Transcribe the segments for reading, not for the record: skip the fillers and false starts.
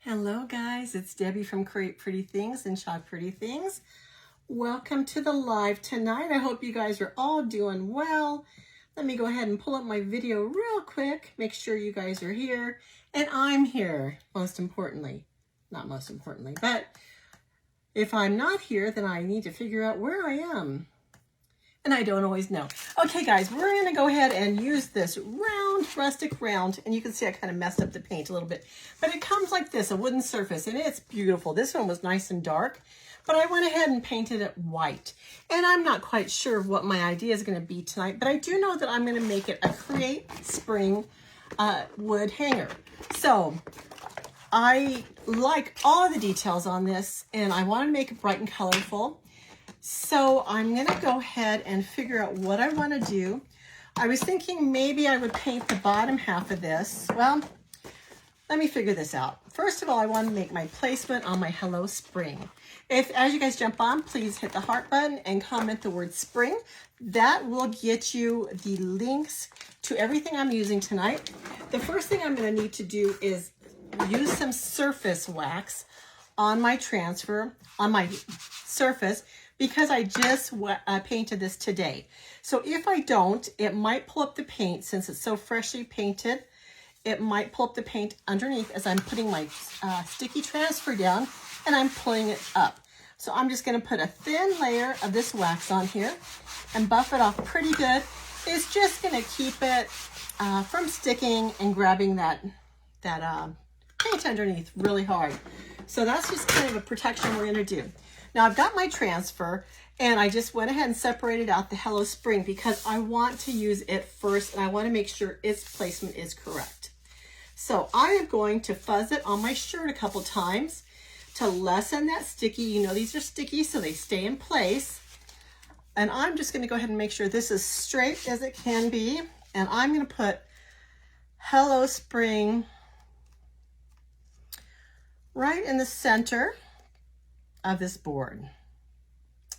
Hello guys, it's Debbie from Create Pretty Things and Shop Pretty Things. Welcome to the live tonight. I hope you guys are all doing well. Let me go ahead and pull up my video real quick. Make sure you guys are here and I'm here, most importantly. Not most importantly, but if I'm not here, then I need to figure out where I am. And I don't always know. Okay guys, we're gonna go ahead and use this round, rustic round, and you can see I kind of messed up the paint a little bit, but it comes like this, a wooden surface, and it's beautiful. This one was nice and dark, but I went ahead and painted it white. And I'm not quite sure what my idea is gonna be tonight, but I do know that I'm gonna make it a Create Spring wood hanger. So I like all the details on this, and I wanna make it bright and colorful. So I'm gonna go ahead and figure out what I wanna do. I was thinking maybe I would paint the bottom half of this. Well, let me figure this out. First of all, I wanna make my placement on my Hello Spring. As you guys jump on, please hit the heart button and comment the word spring. That will get you the links to everything I'm using tonight. The first thing I'm gonna need to do is use some surface wax on my transfer, on my surface, because I just painted this today. So if I don't, it might pull up the paint. Since it's so freshly painted, it might pull up the paint underneath as I'm putting my sticky transfer down and I'm pulling it up. So I'm just gonna put a thin layer of this wax on here and buff it off pretty good. It's just gonna keep it from sticking and grabbing that paint underneath really hard. So that's just kind of a protection we're gonna do. Now I've got my transfer and I just went ahead and separated out the Hello Spring because I want to use it first and I want to make sure its placement is correct. So I am going to fuzz it on my shirt a couple times to lessen that sticky. You know, these are sticky so they stay in place. And I'm just going to go ahead and make sure this is straight as it can be. And I'm going to put Hello Spring right in the center of this board.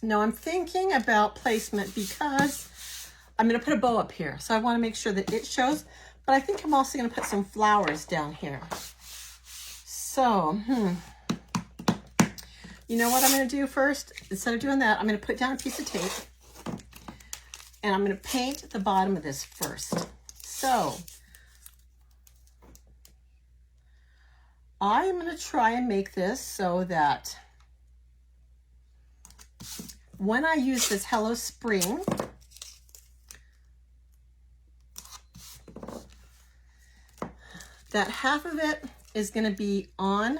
Now I'm thinking about placement because I'm going to put a bow up here. So I want to make sure that it shows, but I think I'm also going to put some flowers down here. So, you know what I'm going to do first? Instead of doing that, I'm going to put down a piece of tape and I'm going to paint the bottom of this first. So I am going to try and make this so that when I use this Hello Spring, that half of it is going to be on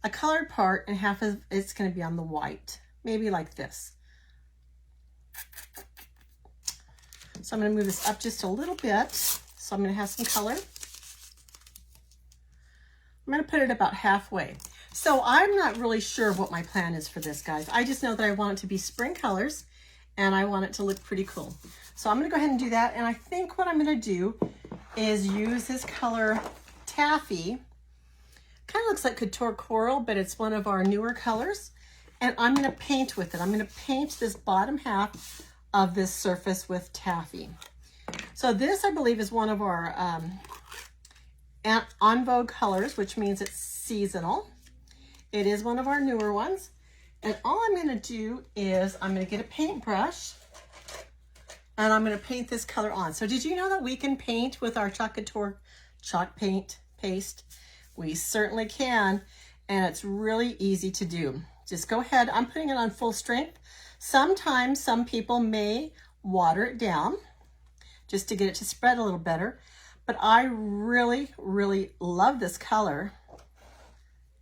a colored part and half of it's going to be on the white, maybe like this. So I'm going to move this up just a little bit. So I'm going to have some color. I'm going to put it about halfway. So I'm not really sure what my plan is for this, guys. I just know that I want it to be spring colors and I want it to look pretty cool. So I'm gonna go ahead and do that. And I think what I'm gonna do is use this color Taffy. Kind of looks like Couture Coral, but it's one of our newer colors. And I'm gonna paint with it. I'm gonna paint this bottom half of this surface with Taffy. So this, I believe, is one of our en vogue colors, which means it's seasonal. It is one of our newer ones. And all I'm going to do is I'm going to get a paintbrush and I'm going to paint this color on. So did you know that we can paint with our Chalk Couture chalk paint paste? We certainly can. And it's really easy to do. Just go ahead. I'm putting it on full strength. Sometimes some people may water it down just to get it to spread a little better. But I really, really love this color.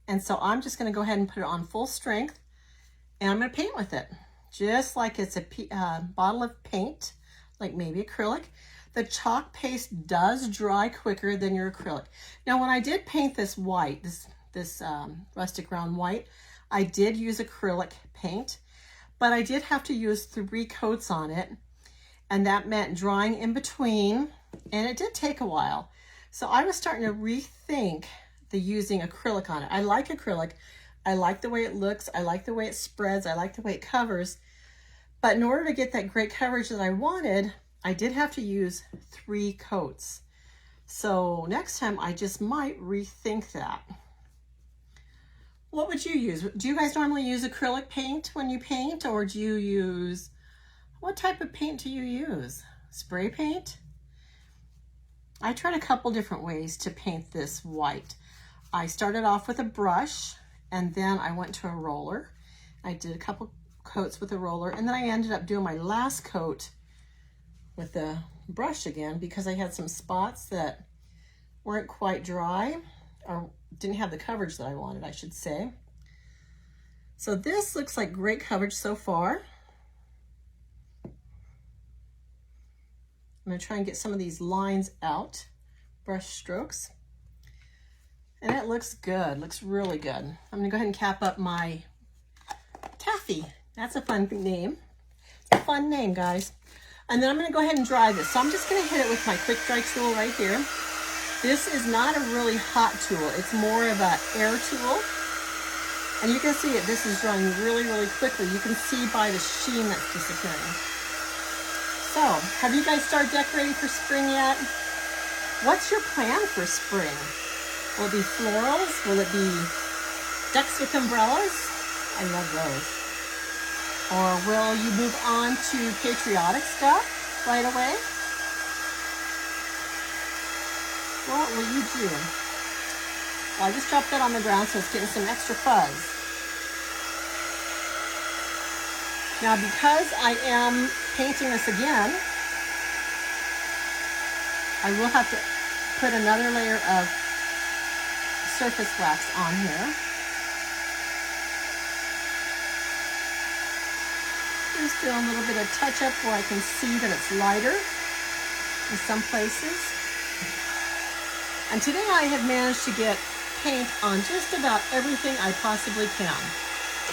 And so I'm just going to go ahead and put it on full strength and I'm going to paint with it just like it's a bottle of paint, like maybe acrylic. The chalk paste does dry quicker than your acrylic. Now, when I did paint this white, this rustic round white, I did use acrylic paint, but I did have to use 3 coats on it. And that meant drying in between. And it did take a while. So I was starting to rethink using acrylic on it. I like acrylic. I like the way it looks. I like the way it spreads. I like the way it covers. But in order to get that great coverage that I wanted, I did have to use 3 coats. So next time I just might rethink that. What would you use? Do you guys normally use acrylic paint when you paint, or do you use, what type of paint do you use? Spray paint? I tried a couple different ways to paint this white. I started off with a brush, and then I went to a roller. I did a couple coats with a roller, and then I ended up doing my last coat with the brush again because I had some spots that weren't quite dry, or didn't have the coverage that I wanted, I should say. So this looks like great coverage so far. I'm going to try and get some of these lines out, brush strokes. And it looks good, looks really good. I'm going to go ahead and cap up my taffy. That's a fun name. It's a fun name, guys. And then I'm going to go ahead and dry this. So I'm just going to hit it with my quick dry tool right here. This is not a really hot tool. It's more of an air tool. And you can see it, this is drying really, really quickly. You can see by the sheen that's disappearing. So, have you guys started decorating for spring yet? What's your plan for spring? Will it be florals? Will it be ducks with umbrellas? I love those. Or will you move on to patriotic stuff right away? What will you do? Well, I just dropped that on the ground so it's getting some extra fuzz. Now, because I am painting this again, I will have to put another layer of surface wax on here. Just do a little bit of touch up where I can see that it's lighter in some places. And today I have managed to get paint on just about everything I possibly can.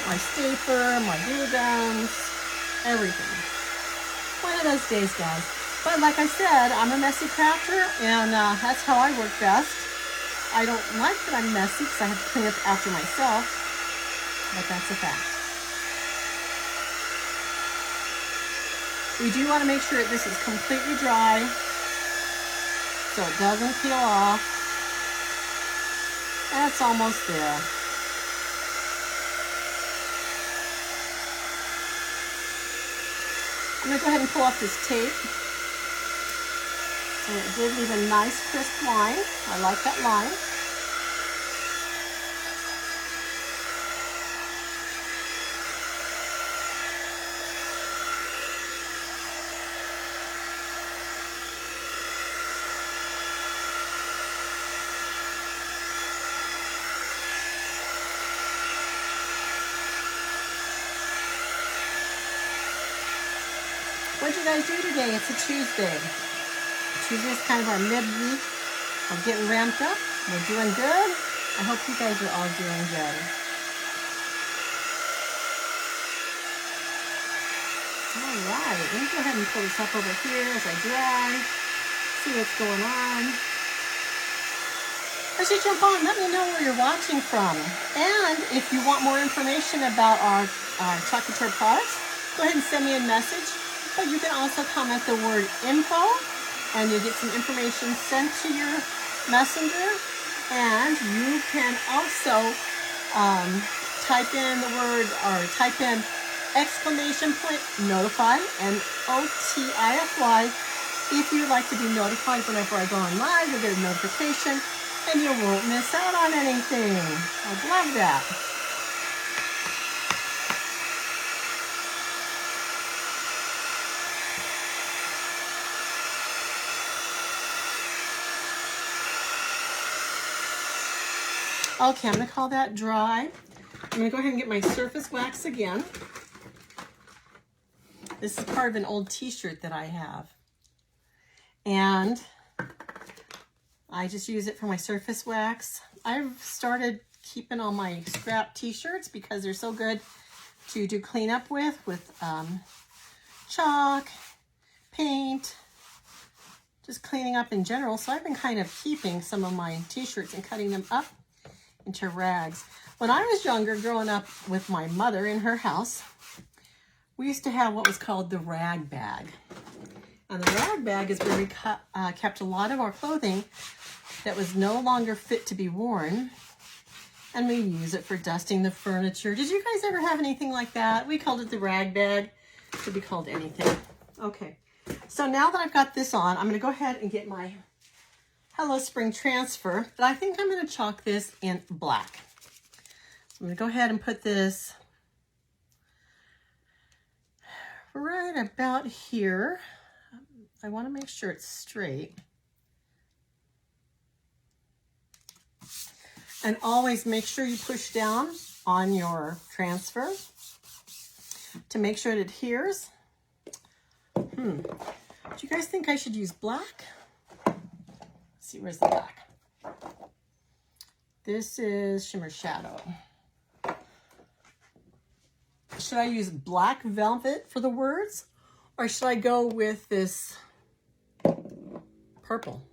My stapler, my glue guns, everything. One of those days, guys. But like I said, I'm a messy crafter, and that's how I work best. I don't like that I'm messy because I have to clean up after myself, but that's a fact. We do want to make sure that this is completely dry so it doesn't peel off. That's almost there. I'm going to go ahead and pull off this tape. And it did leave a nice crisp line. I like that line. What'd you guys do today? It's a Tuesday. Tuesday is kind of our midweek. We're getting ramped up. We're doing good. I hope you guys are all doing good. All right, let me go ahead and pull this up over here as I dry. See what's going on. As you jump on, let me know where you're watching from. And if you want more information about our Chalk Couture products, go ahead and send me a message. But you can also comment the word info, and you'll get some information sent to your messenger. And you can also type in the word, or type in exclamation point notify, NOTIFY, if you'd like to be notified whenever I go on live. You'll get a notification, and you won't miss out on anything. I'd love that. Okay, I'm going to call that dry. I'm going to go ahead and get my surface wax again. This is part of an old t-shirt that I have. And I just use it for my surface wax. I've started keeping all my scrap t-shirts because they're so good to do cleanup with chalk, paint, just cleaning up in general. So I've been kind of keeping some of my t-shirts and cutting them up into rags. When I was younger, growing up with my mother in her house, we used to have what was called the rag bag. And the rag bag is where we kept a lot of our clothing that was no longer fit to be worn. And we use it for dusting the furniture. Did you guys ever have anything like that? We called it the rag bag. It could be called anything. Okay, so now that I've got this on, I'm going to go ahead and get my Hello Spring transfer. But I think I'm going to chalk this in black. So I'm going to go ahead and put this right about here. I want to make sure it's straight. And always make sure you push down on your transfer to make sure it adheres. Do you guys think I should use black? Let's see, where's the black? This is Shimmer Shadow. Should I use black velvet for the words? Or should I go with this purple?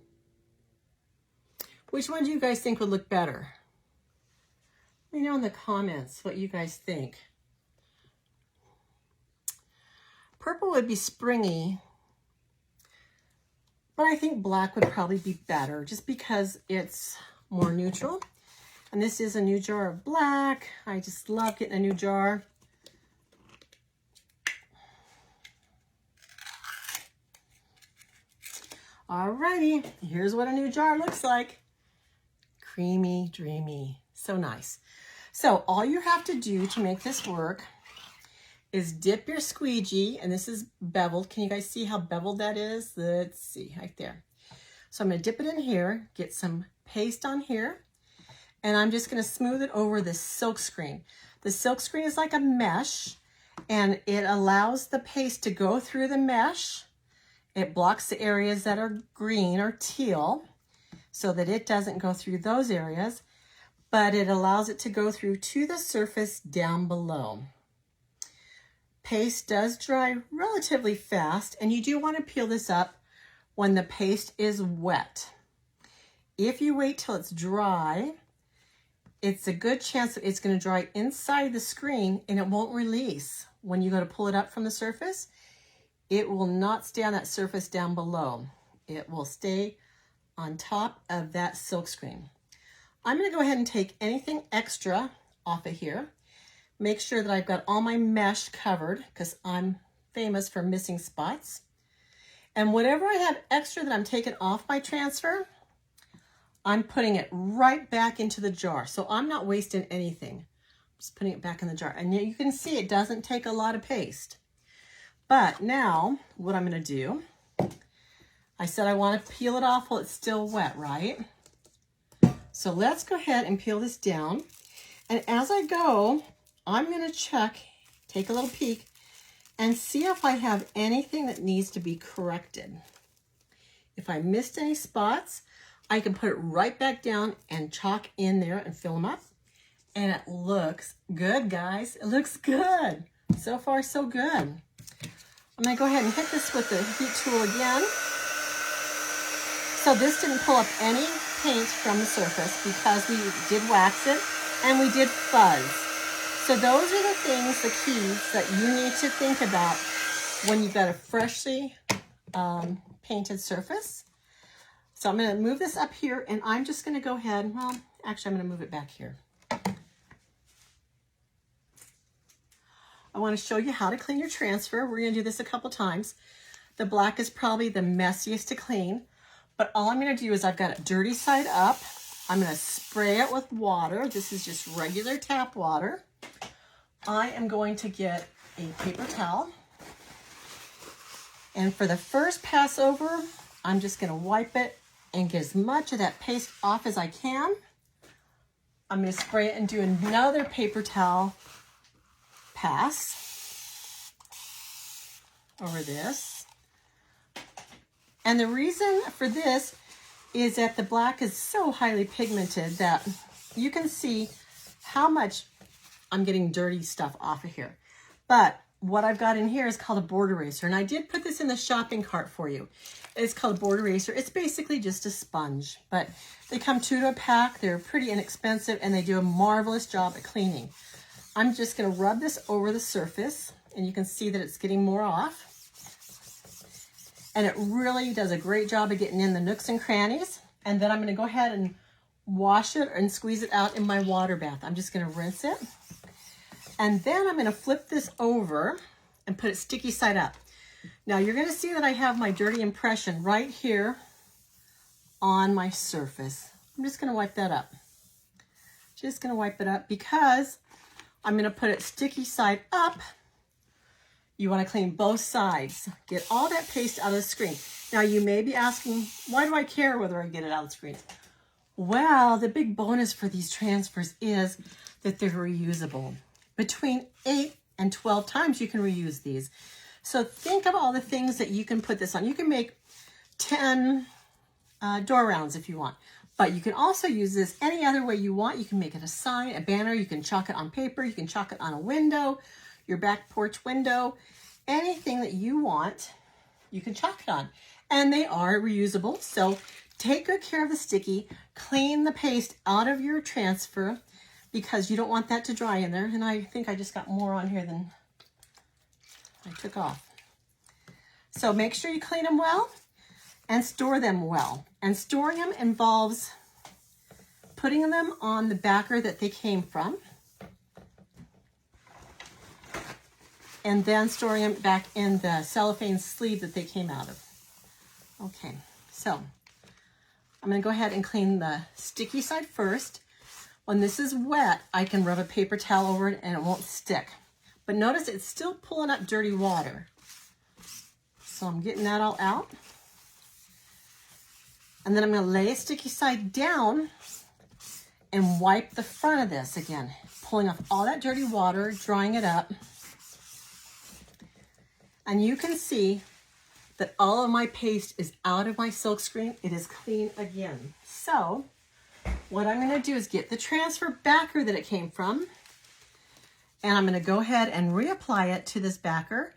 Which one do you guys think would look better? Let me know in the comments what you guys think. Purple would be springy, but I think black would probably be better just because it's more neutral. And this is a new jar of black. I just love getting a new jar. Alrighty, here's what a new jar looks like. Creamy, dreamy, so nice. So all you have to do to make this work is dip your squeegee, and this is beveled. Can you guys see how beveled that is? Let's see, right there. So I'm gonna dip it in here, get some paste on here, and I'm just gonna smooth it over the silk screen. The silk screen is like a mesh, and it allows the paste to go through the mesh. It blocks the areas that are green or teal so that it doesn't go through those areas, but it allows it to go through to the surface down below. Paste does dry relatively fast, and you do want to peel this up when the paste is wet. If you wait till it's dry, it's a good chance that it's going to dry inside the screen and it won't release. When you go to pull it up from the surface, it will not stay on that surface down below. It will stay on top of that silk screen. I'm going to go ahead and take anything extra off of here. Make sure that I've got all my mesh covered because I'm famous for missing spots. And whatever I have extra that I'm taking off my transfer, I'm putting it right back into the jar. So I'm not wasting anything. I'm just putting it back in the jar. And you can see it doesn't take a lot of paste. But now what I'm going to do, I said I want to peel it off while it's still wet, right? So let's go ahead and peel this down. And as I go, I'm going to check, take a little peek, and see if I have anything that needs to be corrected. If I missed any spots, I can put it right back down and chalk in there and fill them up. And it looks good, guys. It looks good. So far, so good. I'm going to go ahead and hit this with the heat tool again. So this didn't pull up any paint from the surface because we did wax it and we did fuzz. So those are the things, the keys that you need to think about when you've got a freshly painted surface. So I'm going to move this up here and I'm just going to go ahead, well, actually I'm going to move it back here. I want to show you how to clean your transfer. We're going to do this a couple times. The black is probably the messiest to clean, but all I'm going to do is I've got it dirty side up. I'm going to spray it with water. This is just regular tap water. I am going to get a paper towel. And for the first pass over, I'm just going to wipe it and get as much of that paste off as I can. I'm going to spray it and do another paper towel pass over this. And the reason for this is that the black is so highly pigmented that you can see how much I'm getting dirty stuff off of here. But what I've got in here is called a board eraser. And I did put this in the shopping cart for you. It's called a board eraser. It's basically just a sponge, but they come 2 to a pack. They're pretty inexpensive and they do a marvelous job at cleaning. I'm just going to rub this over the surface and you can see that it's getting more off. And it really does a great job of getting in the nooks and crannies. And then I'm going to go ahead and wash it and squeeze it out in my water bath. I'm just gonna rinse it. And then I'm gonna flip this over and put it sticky side up. Now you're gonna see that I have my dirty impression right here on my surface. I'm just gonna wipe that up. Just gonna wipe it up because I'm gonna put it sticky side up. You wanna clean both sides. Get all that paste out of the screen. Now you may be asking, why do I care whether I get it out of the screen? Well, the big bonus for these transfers is that they're reusable. Between 8 and 12 times you can reuse these. So think of all the things that you can put this on. You can make 10 door rounds if you want, but you can also use this any other way you want. You can make it a sign, a banner, you can chalk it on paper, you can chalk it on a window, your back porch window, anything that you want, you can chalk it on. And they are reusable, so take good care of the sticky, clean the paste out of your transfer because you don't want that to dry in there. And I think I just got more on here than I took off. So make sure you clean them well and store them well. And storing them involves putting them on the backer that they came from and then storing them back in the cellophane sleeve that they came out of. Okay, so I'm gonna go ahead and clean the sticky side first. When this is wet, I can rub a paper towel over it and it won't stick. But notice it's still pulling up dirty water. So I'm getting that all out. And then I'm gonna lay a sticky side down and wipe the front of this again, pulling off all that dirty water, drying it up. And you can see that all of my paste is out of my silkscreen. It is clean again. So what I'm gonna do is get the transfer backer that it came from, and I'm gonna go ahead and reapply it to this backer.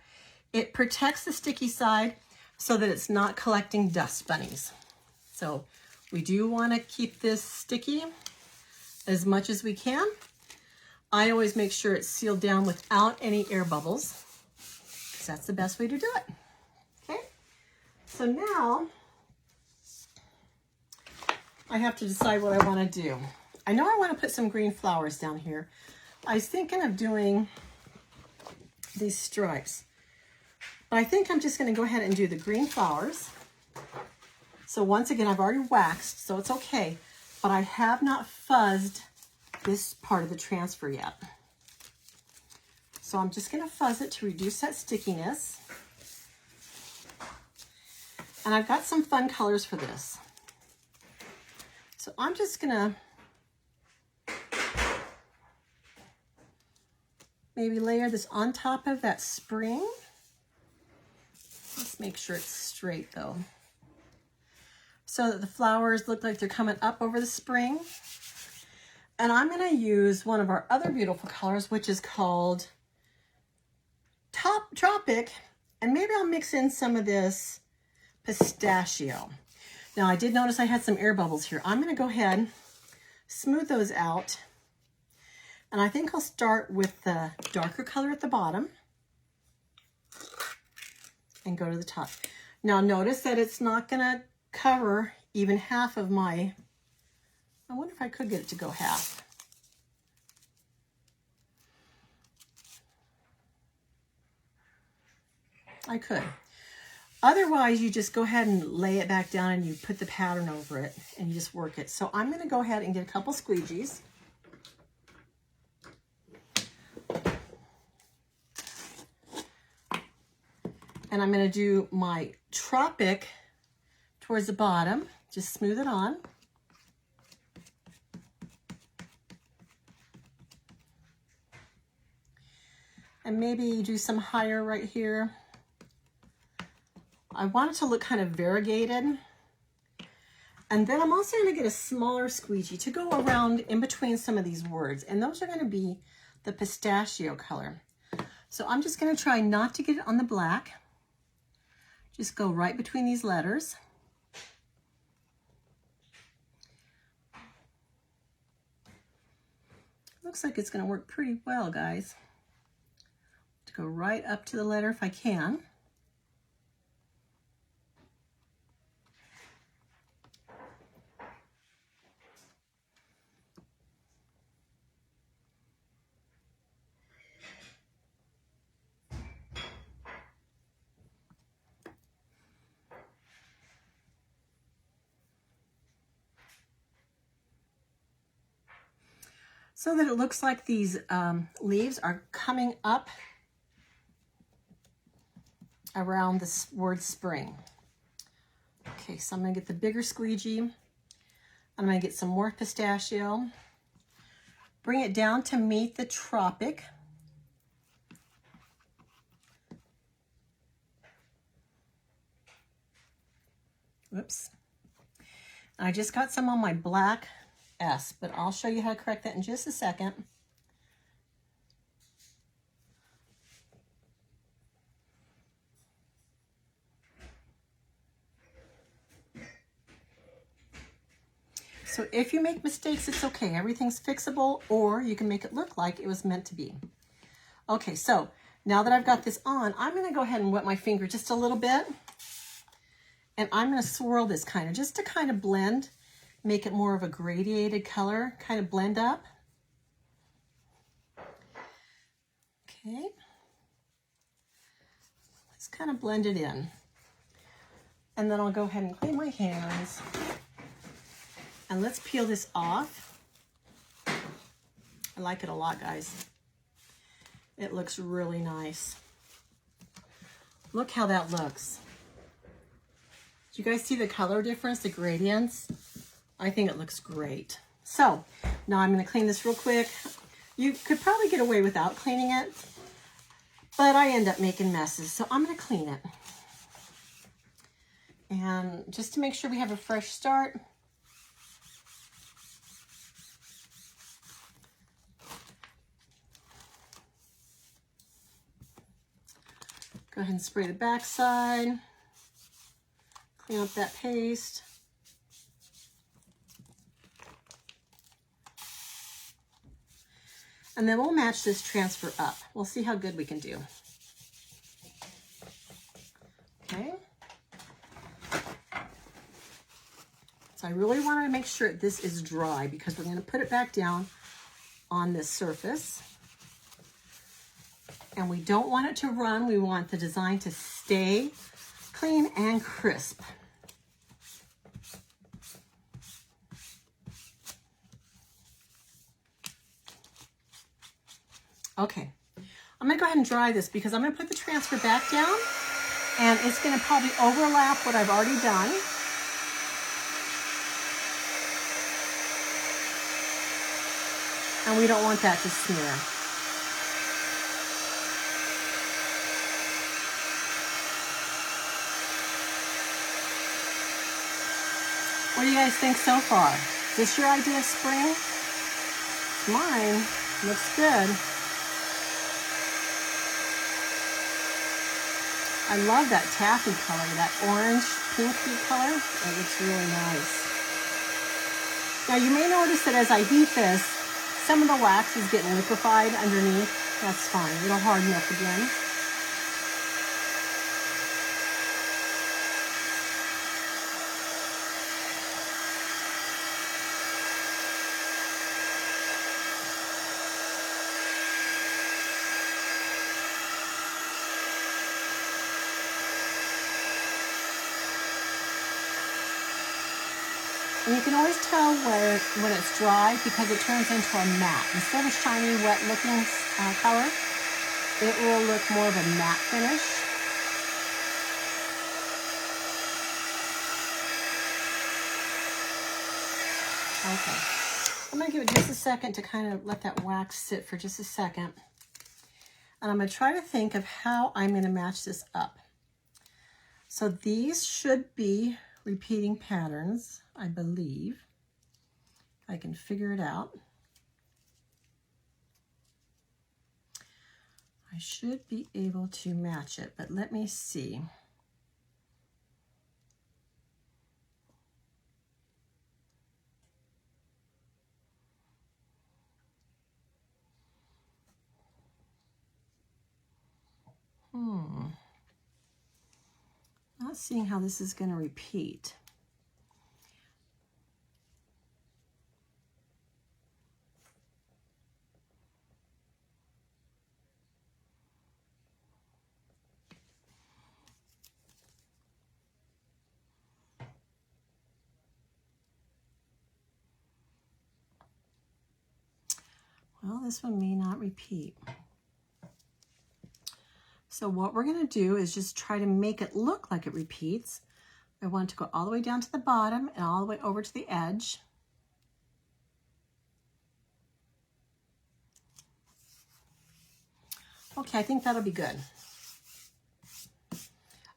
It protects the sticky side so that it's not collecting dust bunnies. So we do wanna keep this sticky as much as we can. I always make sure it's sealed down without any air bubbles, because that's the best way to do it. Okay, so now I have to decide what I want to do. I know I want to put some green flowers down here. I was thinking of doing these stripes, but I think I'm just going to go ahead and do the green flowers. So once again, I've already waxed, so it's okay, but I have not fuzzed this part of the transfer yet. So I'm just going to fuzz it to reduce that stickiness. And I've got some fun colors for this. So I'm just gonna maybe layer this on top of that spring. Let's make sure it's straight though, so that the flowers look like they're coming up over the spring. And I'm gonna use one of our other beautiful colors, which is called Tropic, and maybe I'll mix in some of this pistachio. Now I did notice I had some air bubbles here. I'm gonna go ahead, smooth those out, and I think I'll start with the darker color at the bottom and go to the top. Now notice that it's not gonna cover even half of my, I wonder if I could get it to go half. I could. Otherwise, you just go ahead and lay it back down and you put the pattern over it and you just work it. So I'm going to go ahead and get a couple squeegees. And I'm going to do my Tropic towards the bottom. Just smooth it on. And maybe do some higher right here. I want it to look kind of variegated. And then I'm also going to get a smaller squeegee to go around in between some of these words. And those are going to be the pistachio color. So I'm just going to try not to get it on the black. Just go right between these letters. Looks like it's going to work pretty well, guys. To go right up to the letter if I can. so that it looks like these leaves are coming up around the word spring. Okay, so I'm gonna get the bigger squeegee. I'm gonna get some more pistachio. Bring it down to meet the tropic. Whoops. I just got some on my black S, but I'll show you how to correct that in just a second. So if you make mistakes, it's okay. Everything's fixable, or you can make it look like it was meant to be. Okay, so now that I've got this on, I'm gonna go ahead and wet my finger just a little bit. And I'm gonna swirl this just to kind of blend, make it more of a gradiated color, kind of blend up. Okay. Let's kind of blend it in. And then I'll go ahead and clean my hands. And let's peel this off. I like it a lot, guys. It looks really nice. Look how that looks. Do you guys see the color difference, the gradients? I think it looks great. So now I'm gonna clean this real quick. You could probably get away without cleaning it, but I end up making messes, so I'm gonna clean it. And just to make sure we have a fresh start, go ahead and spray the back side. Clean up that paste. And then we'll match this transfer up. We'll see how good we can do. Okay. So I really want to make sure this is dry because we're going to put it back down on this surface. And we don't want it to run. We want the design to stay clean and crisp. Okay, I'm gonna go ahead and dry this because I'm gonna put the transfer back down and it's gonna probably overlap what I've already done. And we don't want that to smear. What do you guys think so far? Is this your idea of spring? It's mine. Looks good. I love that taffy color, that orange pinky color. It looks really nice. Now you may notice that as I heat this, some of the wax is getting liquefied underneath. That's fine, it'll harden up again. And you can always tell when it's dry because it turns into a matte. Instead of shiny, wet looking color, it will look more of a matte finish. Okay, I'm gonna give it just a second to kind of let that wax sit for just a second. And I'm gonna try to think of how I'm gonna match this up. So these should be repeating patterns, I believe. I can figure it out. I should be able to match it, but let me see. Not seeing how this is going to repeat. Well, this one may not repeat. So what we're going to do is just try to make it look like it repeats. I want to go all the way down to the bottom and all the way over to the edge. Okay, I think that'll be good.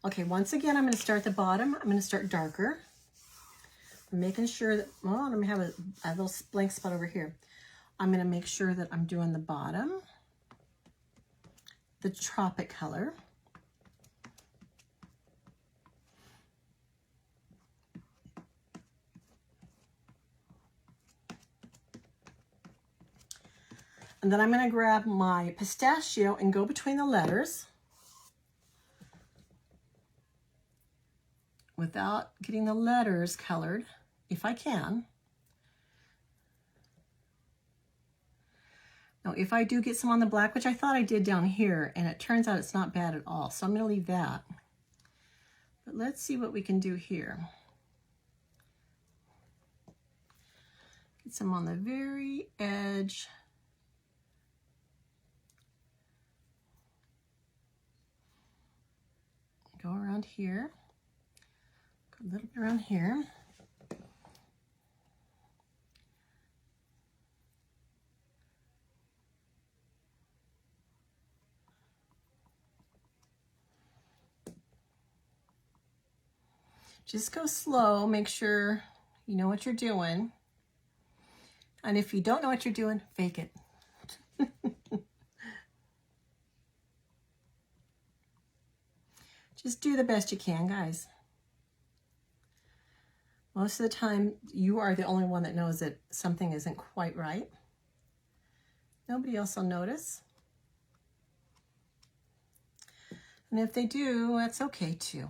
Okay, once again, I'm going to start at the bottom. I'm going to start darker. I'm making sure that, well, I'm going to have a little blank spot over here. I'm going to make sure that I'm doing the bottom, the tropic color. And then I'm going to grab my pistachio and go between the letters without getting the letters colored, if I can. Now, if I do get some on the black, which I thought I did down here, and it turns out it's not bad at all, so I'm going to leave that. But let's see what we can do here. Get some on the very edge. Go around here. Go a little bit around here. Just go slow, make sure you know what you're doing. And if you don't know what you're doing, fake it. Just do the best you can, guys. Most of the time, you are the only one that knows that something isn't quite right. Nobody else will notice. And if they do, that's okay too.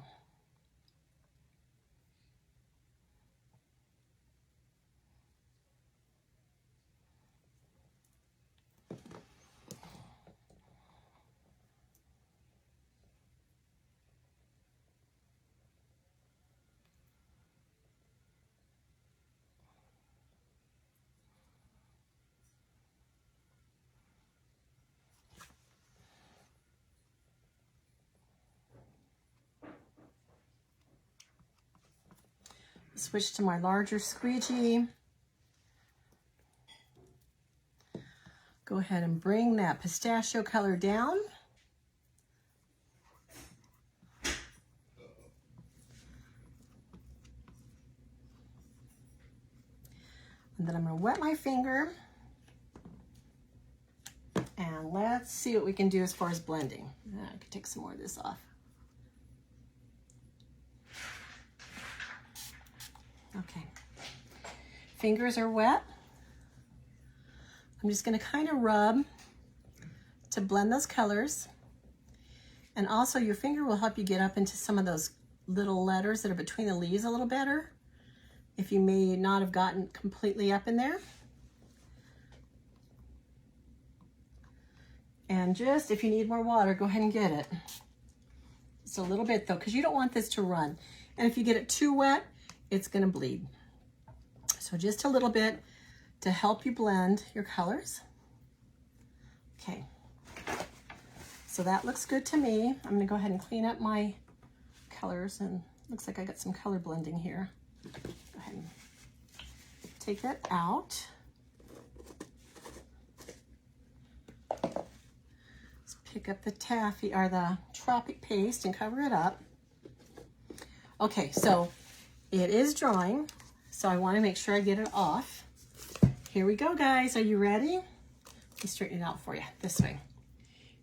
Switch to my larger squeegee. Go ahead and bring that pistachio color down. And then I'm going to wet my finger. And let's see what we can do as far as blending. I could take some more of this off. Okay, fingers are wet. I'm just going to kind of rub to blend those colors. And also your finger will help you get up into some of those little letters that are between the leaves a little better, if you may not have gotten completely up in there. And just, if you need more water, go ahead and get it. Just a little bit though, because you don't want this to run. And if you get it too wet, it's going to bleed. So just a little bit to help you blend your colors. Okay, so that looks good to me. I'm going to go ahead and clean up my colors, and looks like I got some color blending here. Go ahead and take that out. Let's pick up the taffy or the tropic paste and cover it up. Okay, so it is drying, so I want to make sure I get it off. Here we go, guys. Are you ready? Let me straighten it out for you this way.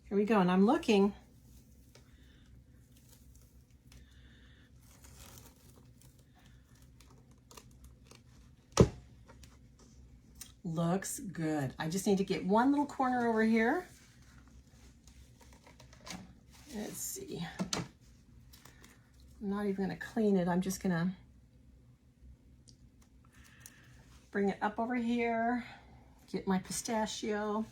Here we go, and I'm looking. Looks good. I just need to get one little corner over here. Let's see. I'm not even going to clean it. I'm just going to bring it up over here, get my pistachio.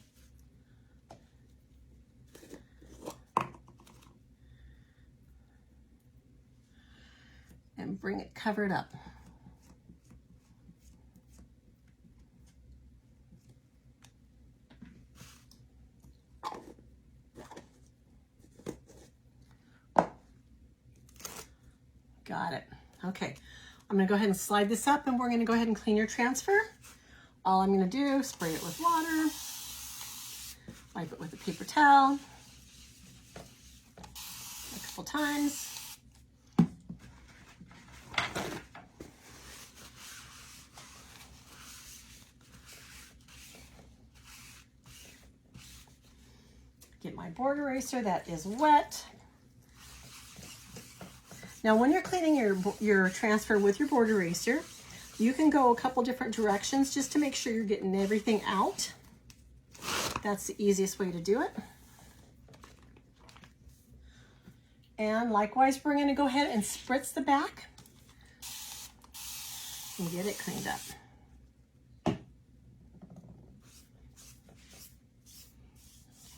And bring it covered up. Got it. Okay, I'm gonna go ahead and slide this up and we're gonna go ahead and clean your transfer. All I'm gonna do, spray it with water, wipe it with a paper towel a couple times. Get my board eraser that is wet. Now when you're cleaning your transfer with your board eraser, you can go a couple different directions just to make sure you're getting everything out. That's the easiest way to do it. And likewise, we're gonna go ahead and spritz the back and get it cleaned up.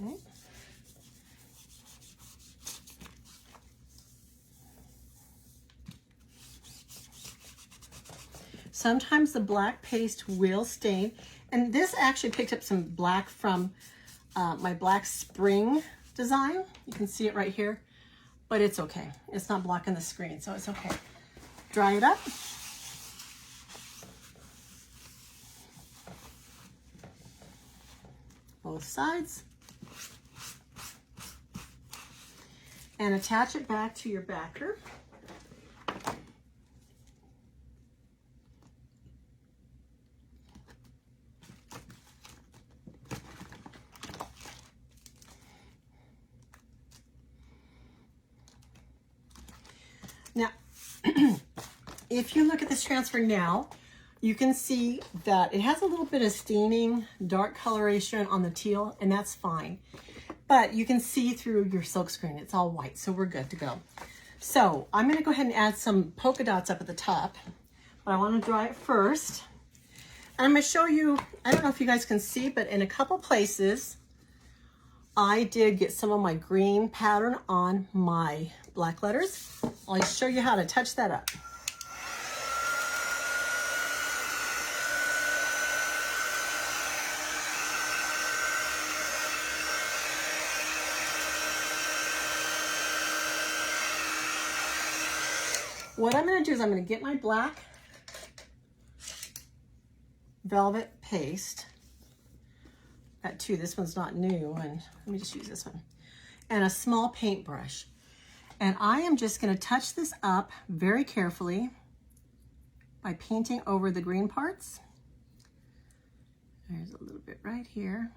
Okay. Sometimes the black paste will stain, and this actually picked up some black from my black spring design. You can see it right here, but it's okay. It's not blocking the screen, so it's okay. Dry it up. Both sides. And attach it back to your backer. Now, if you look at this transfer now, you can see that it has a little bit of staining, dark coloration on the teal, and that's fine. But you can see through your silkscreen, it's all white, so we're good to go. So I'm gonna go ahead and add some polka dots up at the top, but I wanna dry it first. And I'm gonna show you, I don't know if you guys can see, but in a couple places, I did get some of my green pattern on my black letters. I'll show you how to touch that up. What I'm going to do is I'm going to get my black velvet paste. Got two. This one's not new, and let me just use this one. And a small paintbrush. And I am just going to touch this up very carefully by painting over the green parts. There's a little bit right here.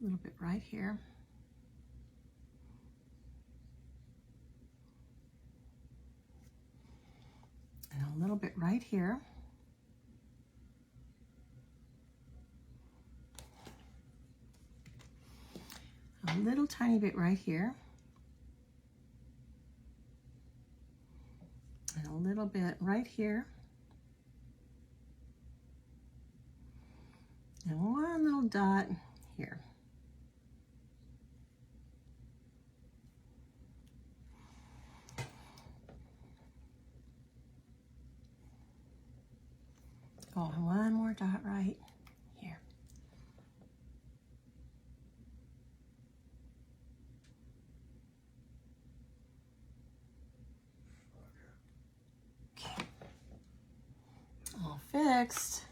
A little bit right here. And a little bit right here. A little tiny bit right here. And a little bit right here. And one little dot here. Oh, and one more dot right here. Okay. All fixed.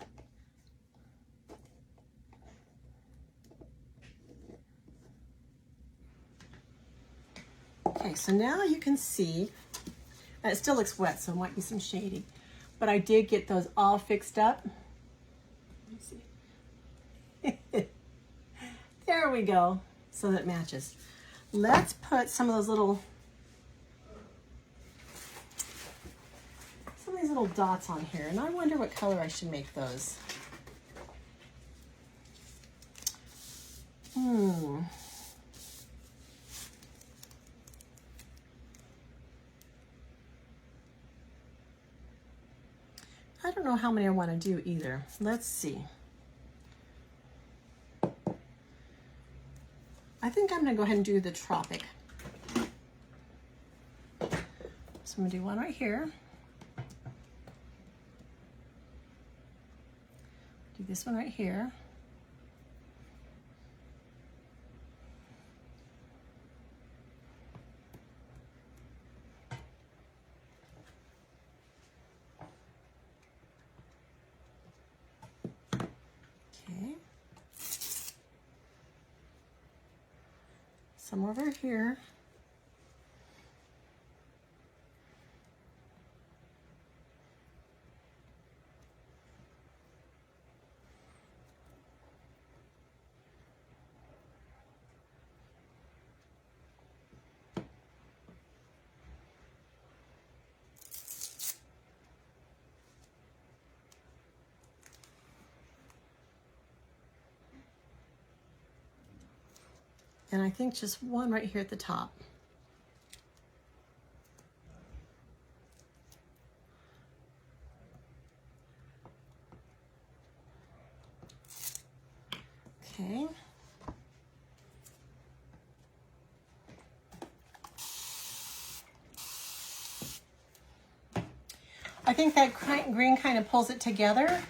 Okay, so now you can see, and it still looks wet, so it might be some shading, but I did get those all fixed up. Let me see. There we go, so that matches. Let's put some of those little, some of these little dots on here, and I wonder what color I should make those. I don't know how many I want to do either. Let's see. I think I'm going to go ahead and do the tropic. So I'm going to do one right here. Do this one right here. Okay. Some over here. And I think just one right here at the top. Okay. I think that green kind of pulls it together.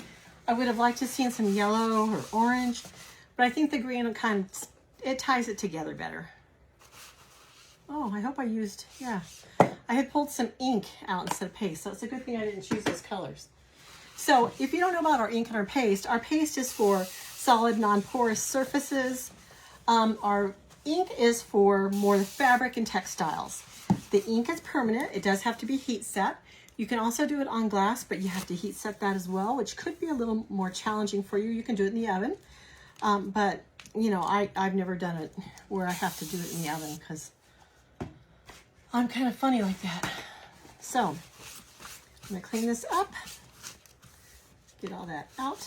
I would have liked to have seen some yellow or orange, but I think the green kind of, it ties it together better. Oh, I hope I used, yeah. I had pulled some ink out instead of paste, so it's a good thing I didn't choose those colors. So if you don't know about our ink and our paste is for solid non-porous surfaces. Our ink is for more the fabric and textiles. The ink is permanent. It does have to be heat set. You can also do it on glass, but you have to heat set that as well, which could be a little more challenging for you. You can do it in the oven, but you know, I've never done it where I have to do it in the oven because I'm kind of funny like that. So I'm gonna clean this up, get all that out.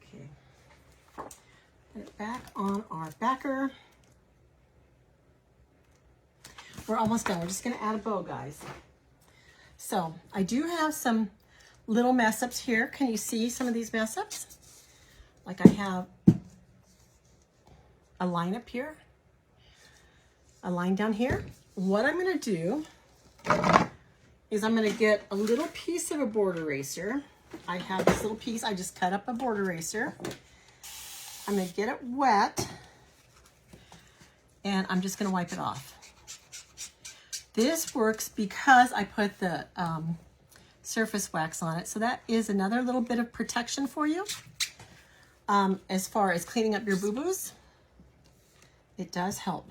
Okay, put it back on our backer. We're almost done. We're just gonna add a bow, guys. So I do have some little mess ups here. Can you see some of these mess ups? Like I have a line up here, a line down here. What I'm gonna do is I'm gonna get a little piece of a board eraser. I have this little piece, I just cut up a board eraser. I'm gonna get it wet and I'm just gonna wipe it off. This works because I put the surface wax on it. So that is another little bit of protection for you. As far as cleaning up your boo-boos, it does help.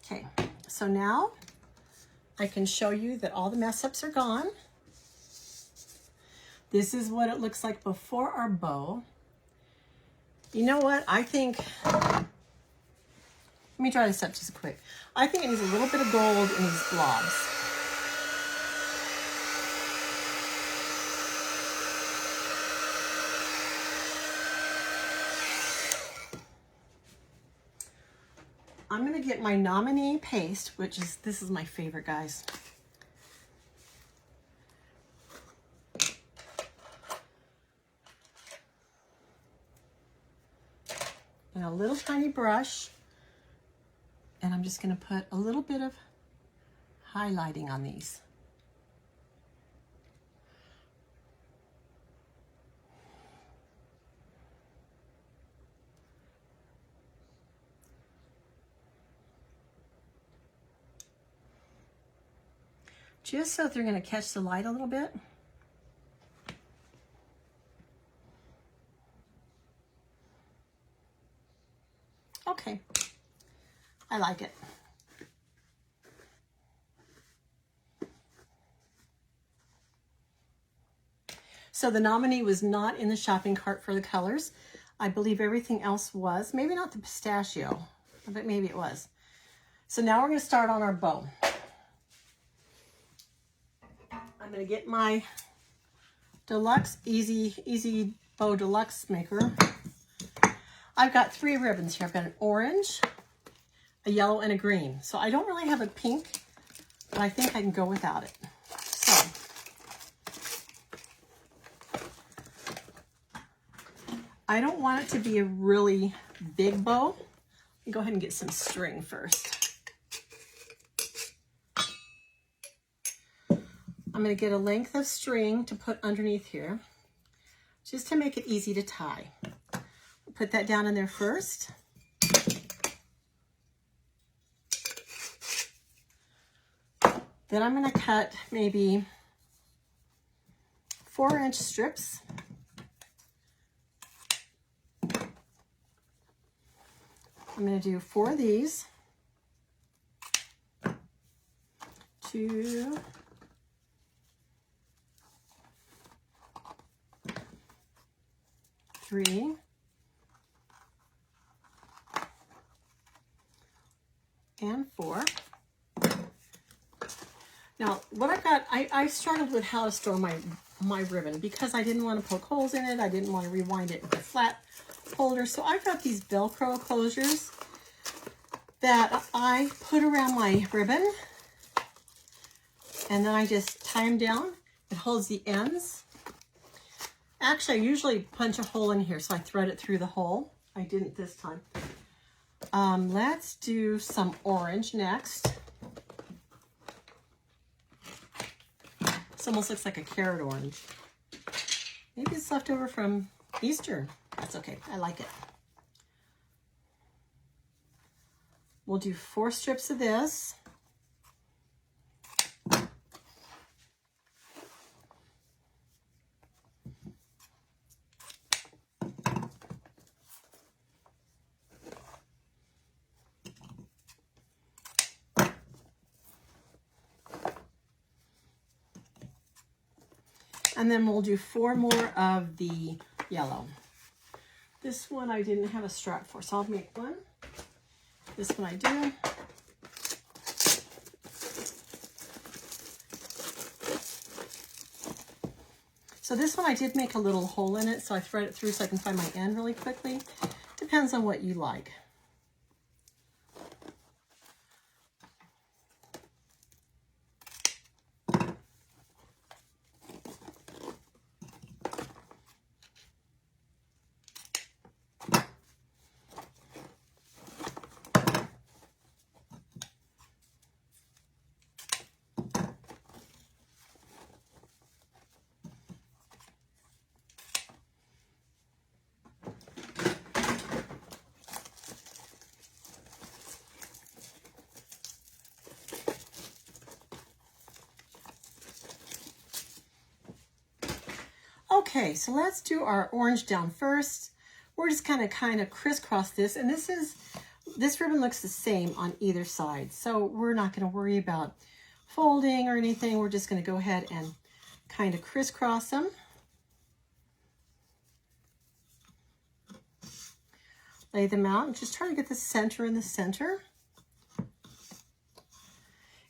Okay, so now I can show you that all the mess ups are gone. This is what it looks like before our bow. You know what? I think, let me try this up just quick. I think it needs a little bit of gold in these blobs. I'm gonna get my nominee paste, which is, this is my favorite, guys. And a little tiny brush, and I'm just gonna put a little bit of highlighting on these. Just so they're gonna catch the light a little bit. Okay, I like it. So the nominee was not in the shopping cart for the colors. I believe everything else was. Maybe not the pistachio, but maybe it was. So now we're gonna start on our bow. I'm gonna get my Deluxe Easy Bow Deluxe maker. I've got 3 ribbons here. I've got an orange, a yellow, and a green. So I don't really have a pink, but I think I can go without it. So I don't want it to be a really big bow. Let me go ahead and get some string first. I'm going to get a length of string to put underneath here, just to make it easy to tie. Put that down in there first. Then I'm going to cut maybe 4-inch strips. I'm going to do 4 of these. 2, 3, and 4. Now, what I've got, I struggled with how to store my ribbon because I didn't want to poke holes in it. I didn't want to rewind it with a flat holder. So I've got these Velcro closures that I put around my ribbon, and then I just tie them down. It holds the ends. Actually, I usually punch a hole in here, so I thread it through the hole. I didn't this time. Let's do some orange next. This almost looks like a carrot orange. Maybe it's left over from Easter. That's okay, I like it. We'll do 4 strips of this. And then we'll do 4 more of the yellow. This one I didn't have a strap for, so I'll make one. This one I do. So this one I did make a little hole in it, so I thread it through so I can find my end really quickly. Depends on what you like. Okay, so let's do our orange down first. We're just kind of crisscross this, and this ribbon looks the same on either side, so we're not going to worry about folding or anything. We're just going to go ahead and kind of crisscross them. Lay them out and just try to get the center in the center.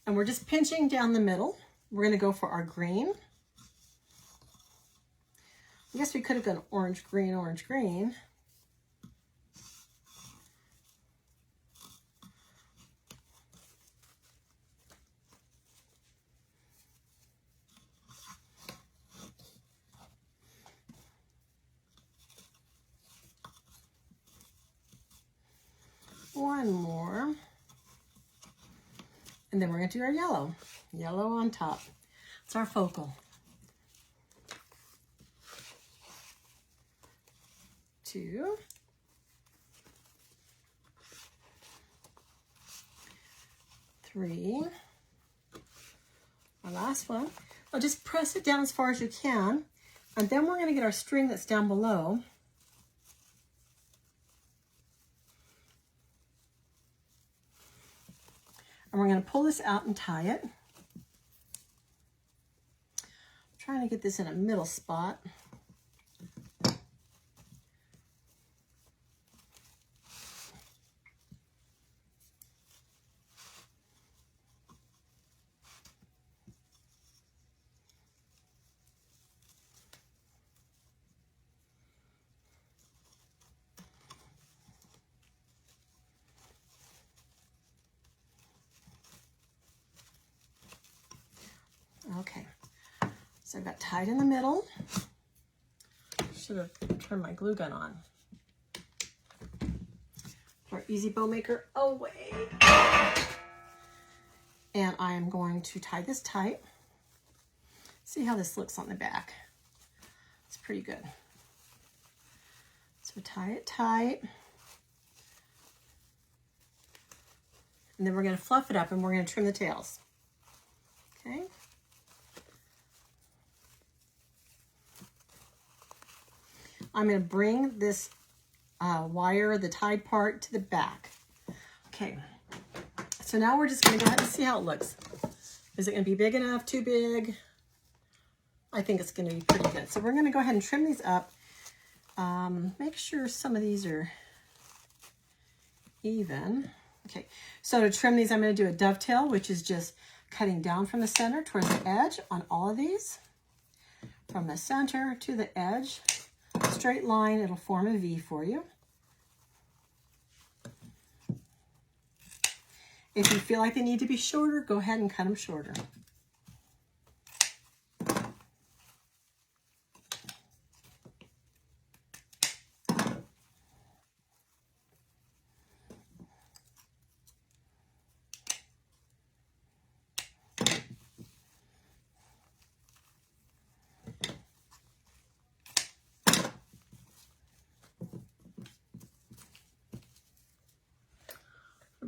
And we're just pinching down the middle. We're going to go for our green. I guess we could have gone orange, green, orange, green. One more. And then we're going to do our yellow. Yellow on top. It's our focal. 2, 3, our last one. I'll just press it down as far as you can, and then we're going to get our string that's down below. And we're going to pull this out and tie it. I'm trying to get this in a middle spot. Okay, so I've got tied in the middle. Should have turned my glue gun on. Our Easy Bow Maker away. And I am going to tie this tight. See how this looks on the back. It's pretty good. So tie it tight. And then we're going to fluff it up and we're going to trim the tails. Okay. I'm going to bring this wire, the tied part, to the back. Okay. So now we're just going to go ahead and see how it looks. Is it going to be big enough? Too big? I think it's going to be pretty good. So we're going to go ahead and trim these up. Make sure some of these are even. Okay, so to trim these, I'm going to do a dovetail, which is just cutting down from the center towards the edge on all of these. From the center to the edge, straight line, it'll form a V for you. If you feel like they need to be shorter, go ahead and cut them shorter.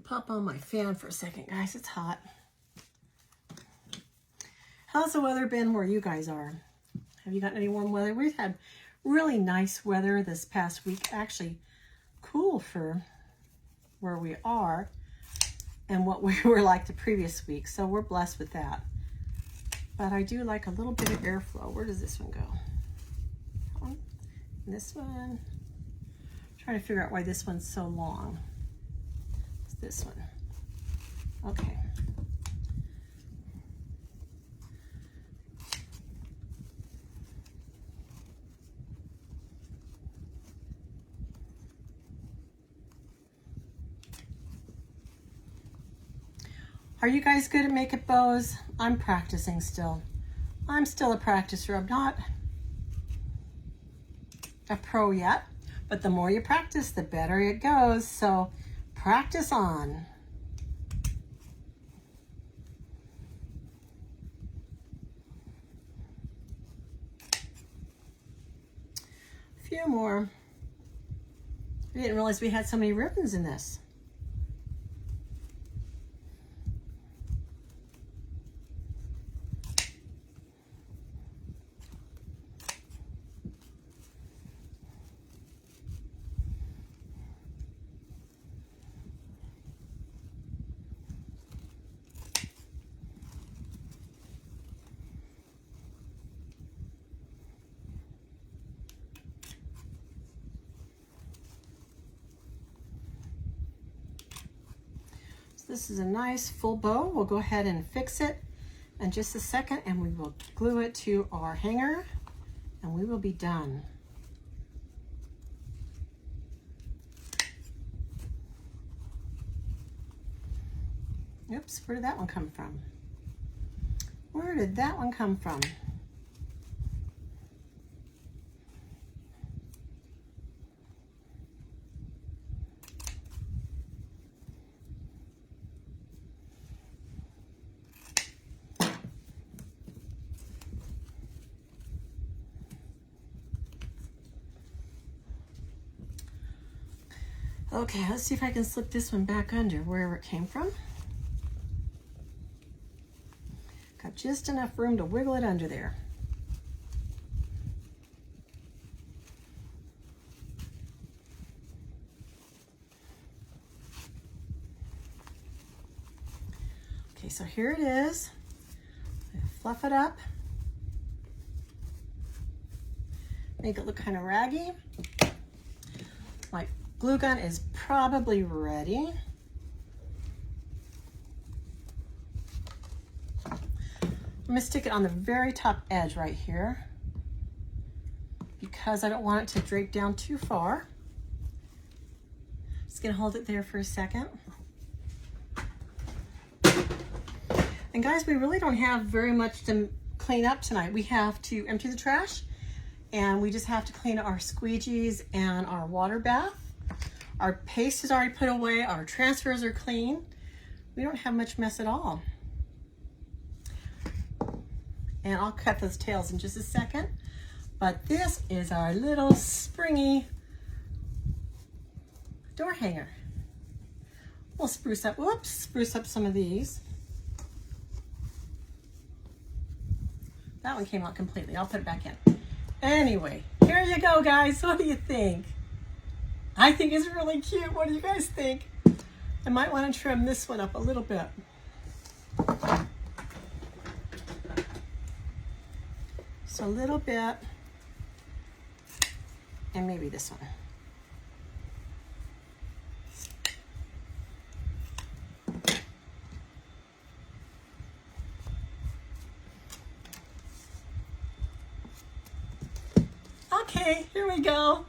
Pop on my fan for a second, guys. It's hot. How's the weather been where you guys are? Have you gotten any warm weather? We've had really nice weather this past week. Actually, cool for where we are and what we were like the previous week. So we're blessed with that. But I do like a little bit of airflow. Where does this one go? That one? And this one? I'm trying to figure out why this one's so long. This one. Okay. Are you guys good at making bows? I'm practicing still. I'm still a practicer. I'm not a pro yet, but the more you practice, the better it goes. So practice on. A few more. I didn't realize we had so many ribbons in this. This is a nice full bow. We'll go ahead and fix it in just a second and we will glue it to our hanger and we will be done. Oops, where did that one come from? Where did that one come from? Okay, let's see if I can slip this one back under wherever it came from. Got just enough room to wiggle it under there. Okay, so here it is. Fluff it up. Make it look kind of raggy. My glue gun is probably ready. I'm gonna stick it on the very top edge right here because I don't want it to drape down too far. Just gonna hold it there for a second. And guys, we really don't have very much to clean up tonight. We have to empty the trash and we just have to clean our squeegees and our water bath. Our paste is already put away. Our transfers are clean. We don't have much mess at all. And I'll cut those tails in just a second. But this is our little springy door hanger. We'll spruce up some of these. That one came out completely. I'll put it back in. Anyway, here you go, guys. What do you think? I think it's really cute. What do you guys think? I might want to trim this one up a little bit. So a little bit, and maybe this one. Okay, here we go.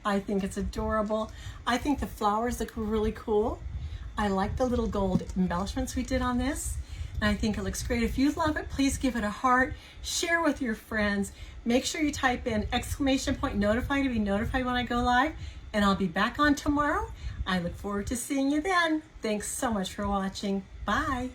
I think it's adorable. I think the flowers look really cool. I like the little gold embellishments we did on this. And I think it looks great. If you love it, please give it a heart. Share with your friends. Make sure you type in !notify to be notified when I go live. And I'll be back on tomorrow. I look forward to seeing you then. Thanks so much for watching. Bye.